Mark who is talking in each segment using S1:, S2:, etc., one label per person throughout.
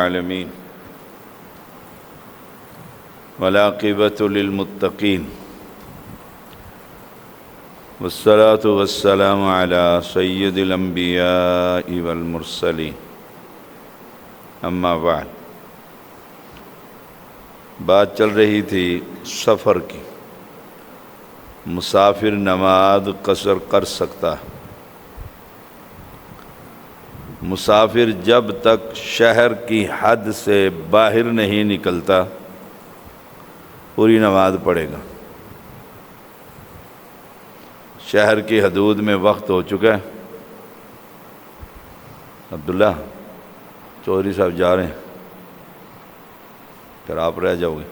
S1: العالمین والعاقبۃ للمتقین والصلاۃ والسلام علی سید الانبیاء والمرسلین اما بعد۔ بات چل رہی تھی سفر کی، مسافر نماز قصر کر سکتا ہے۔ مسافر جب تک شہر کی حد سے باہر نہیں نکلتا پوری نماز پڑھے گا۔ شہر کی حدود میں وقت ہو چکا ہے۔ عبداللہ چودھری صاحب جا رہے ہیں، پھر آپ رہ جاؤ گے۔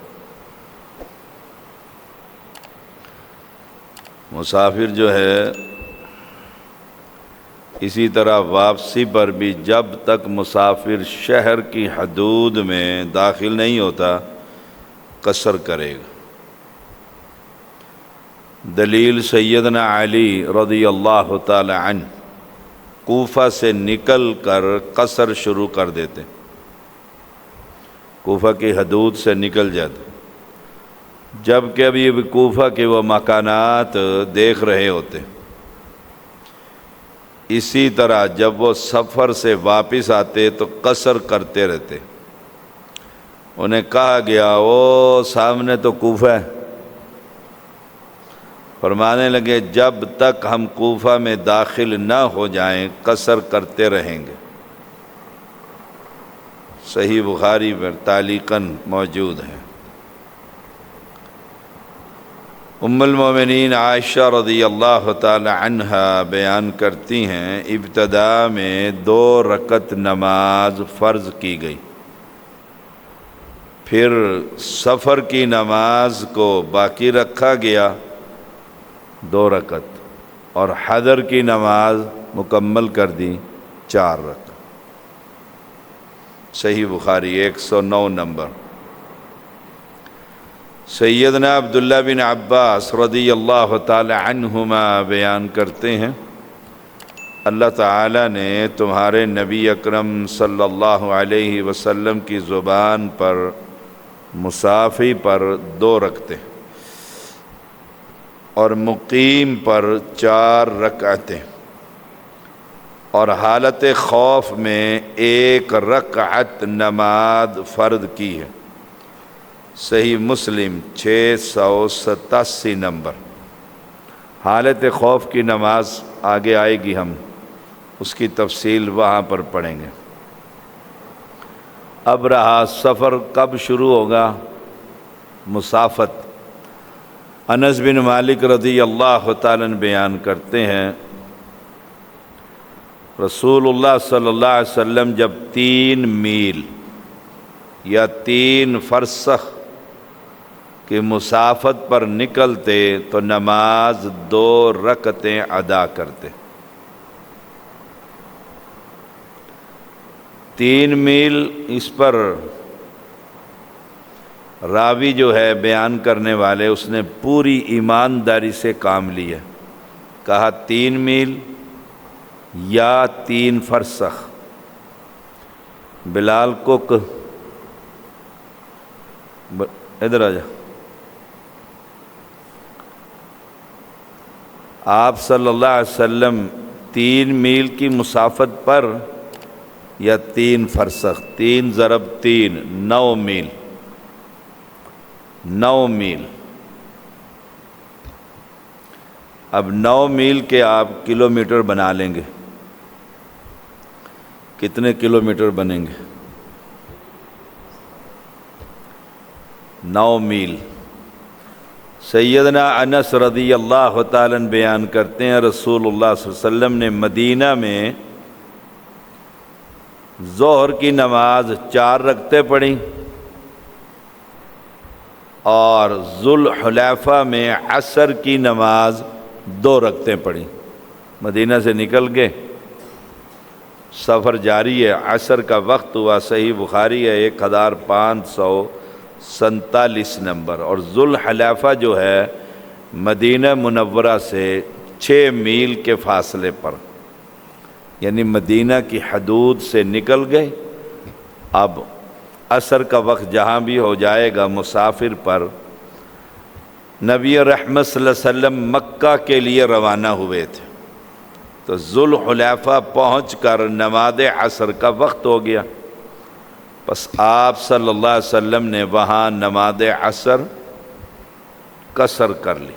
S1: مسافر جو ہے اسی طرح واپسی پر بھی جب تک مسافر شہر کی حدود میں داخل نہیں ہوتا قصر کرے گا۔ دلیل سیدنا علی رضی اللہ تعالی عنہ کوفہ سے نکل کر قصر شروع کر دیتے، کوفہ کی حدود سے نکل جاتے، جبکہ ابھی کوفہ کے وہ مکانات دیکھ رہے ہوتے۔ اسی طرح جب وہ سفر سے واپس آتے تو قصر کرتے رہتے۔ انہیں کہا گیا وہ سامنے تو کوفہ ہے، فرمانے لگے جب تک ہم کوفہ میں داخل نہ ہو جائیں قصر کرتے رہیں گے۔ صحیح بخاری پر تعلیقاً موجود ہے۔ ام المومنین عائشہ رضی اللہ تعالی عنہا بیان کرتی ہیں ابتدا میں 2 رکعت نماز فرض کی گئی، پھر سفر کی نماز کو باقی رکھا گیا 2 رکعت، اور حضر کی نماز مکمل کر دی 4 رکعت۔ صحیح بخاری 109 نمبر۔ سیدنا عبداللہ بن عباس رضی اللہ تعالی عنہما بیان کرتے ہیں اللہ تعالیٰ نے تمہارے نبی اکرم صلی اللہ علیہ وسلم کی زبان پر مسافر پر 2 رکعتیں اور مقیم پر 4 رکعتیں اور حالت خوف میں 1 رکعت نماز فرض کی ہے۔ صحیح مسلم 687 نمبر۔ حالت خوف کی نماز آگے آئے گی، ہم اس کی تفصیل وہاں پر پڑھیں گے۔ اب رہا سفر کب شروع ہوگا، مسافت۔ انس بن مالک رضی اللہ تعالیٰ عنہ بیان کرتے ہیں رسول اللہ صلی اللہ علیہ وسلم جب 3 میل یا 3 فرسخ کی مسافت پر نکلتے تو نماز 2 رکعتیں ادا کرتے۔ 3 میل، اس پر راوی جو ہے بیان کرنے والے اس نے پوری ایمانداری سے کام لیا، کہا 3 میل یا 3 فرسخ۔ بلال کوک ادھر آ جا۔ آپ صلی اللہ علیہ وسلم 3 میل کی مسافت پر یا 3 فرسخ، 3 ضرب 3 9 میل، 9 میل۔ اب 9 میل کے آپ کلومیٹر بنا لیں گے، کتنے کلومیٹر بنیں گے؟ 9 میل۔ سیدنا انس رضی اللہ تعالیٰ عنہ بیان کرتے ہیں رسول اللہ صلی اللہ علیہ وسلم نے مدینہ میں ظہر کی نماز 4 رکعتیں پڑھیں اور ذوالحلیفہ میں عصر کی نماز 2 رکعتیں پڑھیں۔ مدینہ سے نکل گئے، سفر جاری ہے، عصر کا وقت ہوا۔ صحیح بخاری ہے 1547 نمبر۔ اور ذوالحلیفہ جو ہے مدینہ منورہ سے 6 میل کے فاصلے پر، یعنی مدینہ کی حدود سے نکل گئے، اب عصر کا وقت جہاں بھی ہو جائے گا مسافر پر، نبی رحمت صلی اللہ علیہ وسلم مکہ کے لیے روانہ ہوئے تھے، تو ذوالحلیفہ پہنچ کر نماز عصر کا وقت ہو گیا، بس آپ صلی اللہ علیہ وسلم نے وہاں نماز عصر قصر کر لی۔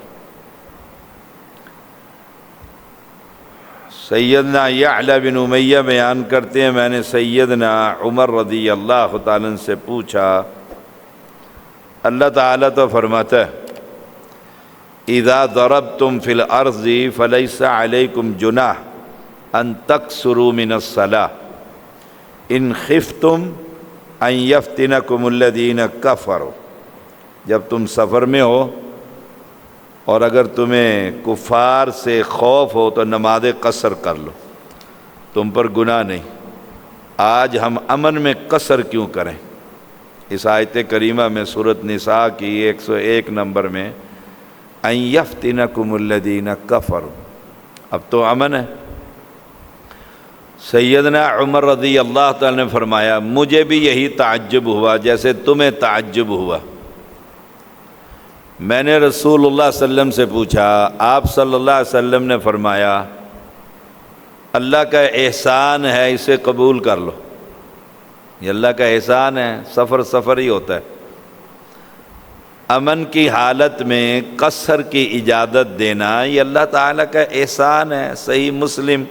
S1: سیدنا یعلا بن امیہ بیان کرتے ہیں، میں نے سیدنا عمر رضی اللہ تعالیٰ عنہ سے پوچھا، اللہ تعالیٰ تو فرماتا ہے اذا ضربتم فی الارض فلیس علیکم جناح ان تقصروا من الصلاۃ ان خفتم ان یفتنکم الذین کفروا، جب تم سفر میں ہو اور اگر تمہیں کفار سے خوف ہو تو نماز قصر کر لو، تم پر گناہ نہیں۔ آج ہم امن میں قصر کیوں کریں؟ اس آیت کریمہ میں سورۃ نساء کی 101 نمبر میں ان یفتنکم الذین کفروا، اب تو امن ہے۔ سیدنا عمر رضی اللہ تعالی نے فرمایا مجھے بھی یہی تعجب ہوا جیسے تمہیں تعجب ہوا۔ میں نے رسول اللہ صلی اللہ علیہ وسلم سے پوچھا، آپ صلی اللہ علیہ وسلم نے فرمایا اللہ کا احسان ہے، اسے قبول کر لو، یہ اللہ کا احسان ہے، سفر ہی ہوتا ہے۔ امن کی حالت میں قصر کی اجازت دینا یہ اللہ تعالیٰ کا احسان ہے۔ صحیح مسلم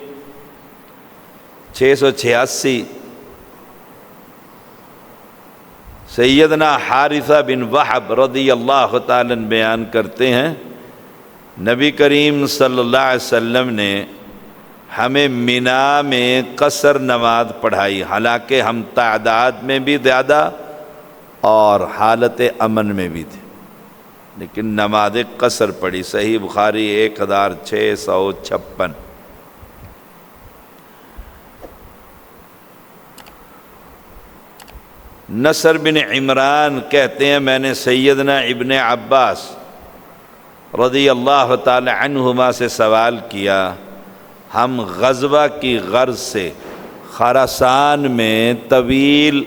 S1: 686، سیدنا حارثہ بن وہب رضی اللہ تعالیٰ عنہ بیان کرتے ہیں نبی کریم صلی اللہ علیہ وسلم نے ہمیں منا میں قصر نماز پڑھائی، حالانکہ ہم تعداد میں بھی زیادہ اور حالت امن میں بھی تھے، لیکن نماز قصر پڑھی۔ صحیح بخاری 1656۔ نصر بن عمران کہتے ہیں میں نے سیدنا ابن عباس رضی اللہ تعالی عنہما سے سوال کیا، ہم غزوہ کی غرض سے خراسان میں طویل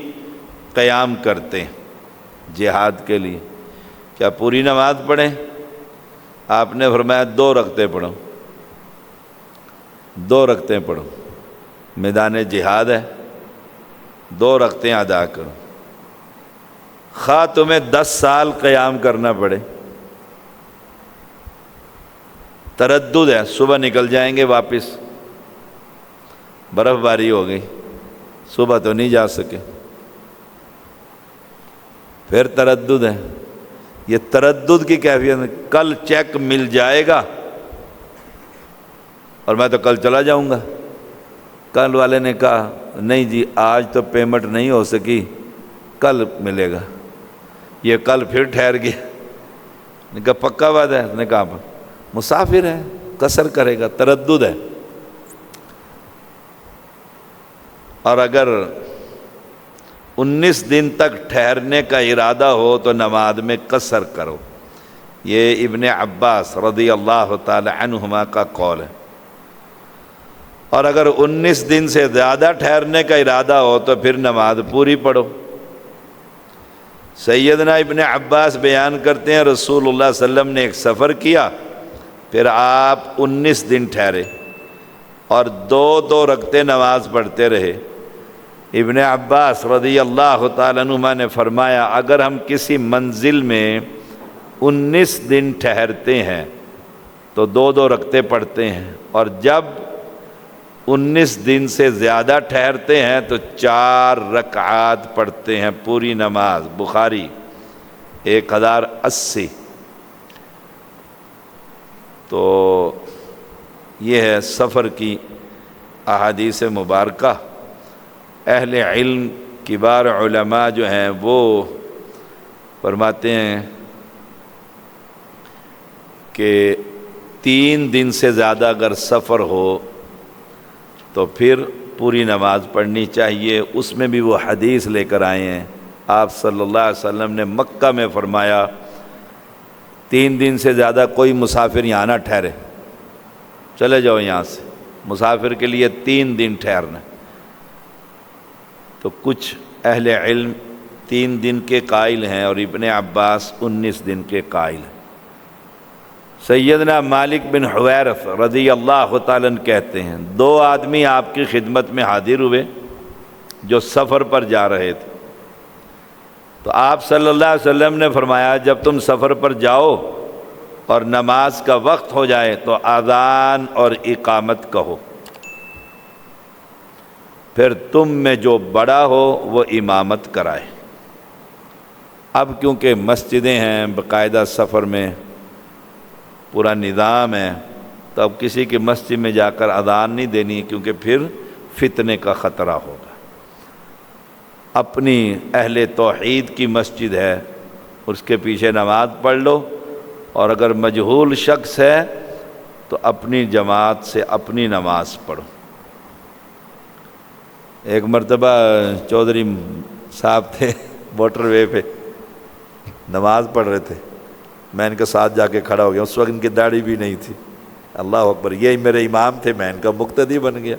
S1: قیام کرتے ہیں جہاد کے لیے، کیا پوری نماز پڑھیں؟ آپ نے فرمایا 2 رکعتیں پڑھو، 2 رکعتیں پڑھو، میدان جہاد ہے، 2 رکعتیں ادا کرو، خواہ تمہیں 10 سال قیام کرنا پڑے۔ تردد ہے، صبح نکل جائیں گے واپس، برف باری ہو گئی، صبح تو نہیں جا سکے، پھر تردد ہے۔ یہ تردد کی کیفیت ہے، کل چیک مل جائے گا اور میں تو کل چلا جاؤں گا۔ کل والے نے کہا نہیں جی آج تو پیمنٹ نہیں ہو سکی، کل ملے گا۔ یہ کل پھر ٹھہر گیا، نے کہا پکا بات ہے؟ نے کہا مسافر ہے، قصر کرے گا، تردد ہے۔ اور اگر 19 دن تک ٹھہرنے کا ارادہ ہو تو نماز میں قصر کرو، یہ ابن عباس رضی اللہ تعالی عنہما کا قول ہے۔ اور اگر 19 دن سے زیادہ ٹھہرنے کا ارادہ ہو تو پھر نماز پوری پڑھو۔ سیدنا ابن عباس بیان کرتے ہیں رسول اللہ صلی اللہ علیہ وسلم نے ایک سفر کیا، پھر آپ 19 دن ٹھہرے اور 2 رکعتیں نماز پڑھتے رہے۔ ابن عباس رضی اللہ تعالیٰ عنہما نے فرمایا اگر ہم کسی منزل میں 19 دن ٹھہرتے ہیں تو 2 رکعتیں پڑھتے ہیں، اور جب 19 دن سے زیادہ ٹھہرتے ہیں تو 4 رکعات پڑھتے ہیں پوری نماز۔ بخاری 1080۔ تو یہ ہے سفر کی احادیث مبارکہ۔ اہل علم کبار علماء جو ہیں وہ فرماتے ہیں کہ 3 دن سے زیادہ اگر سفر ہو تو پھر پوری نماز پڑھنی چاہیے۔ اس میں بھی وہ حدیث لے کر آئے ہیں، آپ صلی اللہ علیہ وسلم نے مکہ میں فرمایا 3 دن سے زیادہ کوئی مسافر یہاں نہ ٹھہرے، چلے جاؤ یہاں سے، مسافر کے لیے 3 دن ٹھہرنا۔ تو کچھ اہل علم 3 دن کے قائل ہیں اور ابن عباس 19 دن کے قائل ہیں۔ سیدنا مالک بن حویرث رضی اللہ تعالیٰ عنہ کہتے ہیں 2 آدمی آپ کی خدمت میں حاضر ہوئے جو سفر پر جا رہے تھے، تو آپ صلی اللہ علیہ وسلم نے فرمایا جب تم سفر پر جاؤ اور نماز کا وقت ہو جائے تو اذان اور اقامت کہو، پھر تم میں جو بڑا ہو وہ امامت کرائے۔ اب کیونکہ مسجدیں ہیں، باقاعدہ سفر میں پورا نظام ہے، تو اب کسی کی مسجد میں جا کر اذان نہیں دینی کیونکہ پھر فتنے کا خطرہ ہوگا۔ اپنی اہل توحید کی مسجد ہے اس کے پیچھے نماز پڑھ لو، اور اگر مجہول شخص ہے تو اپنی جماعت سے اپنی نماز پڑھو۔ ایک مرتبہ چودھری صاحب تھے موٹر وے پہ نماز پڑھ رہے تھے، میں ان کے ساتھ جا کے کھڑا ہو گیا، اس وقت ان کی داڑھی بھی نہیں تھی، اللہ اکبر، یہی میرے امام تھے، میں ان کا مقتدی بن گیا۔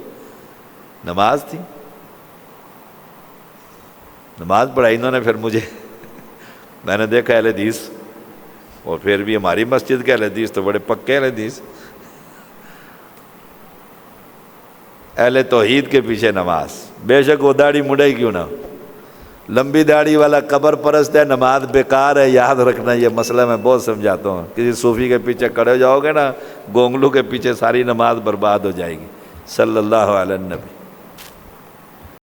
S1: نماز تھی، نماز پڑھائی انہوں نے، پھر مجھے میں نے دیکھا اہل حدیث، اور پھر بھی ہماری مسجد کے اہل حدیث تو بڑے پکے اہل حدیث، اہل توحید کے پیچھے نماز، بے شک وہ داڑھی مڑے کیوں نہ، لمبی داڑھی والا قبر پرست ہے، نماز بیکار ہے، یاد رکھنا، یہ مسئلہ میں بہت سمجھاتا ہوں۔ کسی صوفی کے پیچھے کھڑے ہو جاؤ گے نا، گونگلو کے پیچھے ساری نماز برباد ہو جائے گی۔ صلی اللہ علیہ النبی۔